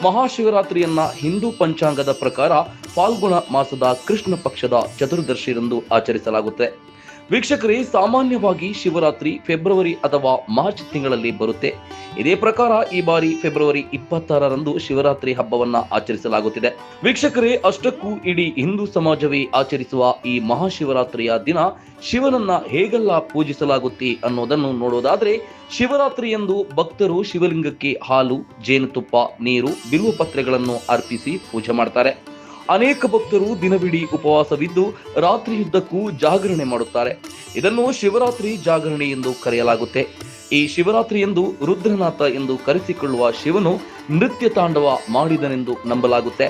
ಮಹಾಶಿವರಾತ್ರಿಯನ್ನ ಹಿಂದೂ ಪಂಚಾಂಗದ ಪ್ರಕಾರ ಫಾಲ್ಗುಣ ಮಾಸದ ಕೃಷ್ಣ ಪಕ್ಷದ ಚತುರ್ದಶಿರಂದು ಆಚರಿಸಲಾಗುತ್ತೆ. ವೀಕ್ಷಕರೇ, ಸಾಮಾನ್ಯವಾಗಿ ಶಿವರಾತ್ರಿ ಫೆಬ್ರವರಿ ಅಥವಾ ಮಾರ್ಚ್ ತಿಂಗಳಲ್ಲಿ ಬರುತ್ತೆ. ಇದೇ ಪ್ರಕಾರ ಈ ಬಾರಿ ಫೆಬ್ರವರಿ 26ರಂದು ಶಿವರಾತ್ರಿ ಹಬ್ಬವನ್ನ ಆಚರಿಸಲಾಗುತ್ತಿದೆ. ವೀಕ್ಷಕರೇ, ಅಷ್ಟಕ್ಕೂ ಇಡೀ ಹಿಂದೂ ಸಮಾಜವೇ ಆಚರಿಸುವ ಈ ಮಹಾಶಿವರಾತ್ರಿಯ ದಿನ ಶಿವನನ್ನ ಹೇಗೆಲ್ಲ ಪೂಜಿಸಲಾಗುತ್ತೆ ಅನ್ನೋದನ್ನು ನೋಡೋದಾದ್ರೆ, ಶಿವರಾತ್ರಿಯಂದು ಭಕ್ತರು ಶಿವಲಿಂಗಕ್ಕೆ ಹಾಲು, ಜೇನುತುಪ್ಪ, ನೀರು, ಬಿಲ್ವ ಪತ್ರೆಗಳನ್ನು ಅರ್ಪಿಸಿ ಪೂಜೆ ಮಾಡ್ತಾರೆ. ಅನೇಕ ಭಕ್ತರು ದಿನವಿಡೀ ಉಪವಾಸವಿದ್ದು ರಾತ್ರಿಯುದ್ದಕ್ಕೂ ಜಾಗರಣೆ ಮಾಡುತ್ತಾರೆ. ಇದನ್ನು ಶಿವರಾತ್ರಿ ಜಾಗರಣೆ ಎಂದು ಕರೆಯಲಾಗುತ್ತೆ. ಈ ಶಿವರಾತ್ರಿಯಂದು ರುದ್ರನಾಥ ಎಂದು ಕರೆಸಿಕೊಳ್ಳುವ ಶಿವನು ನೃತ್ಯ ತಾಂಡವ ಮಾಡಿದನೆಂದು ನಂಬಲಾಗುತ್ತೆ.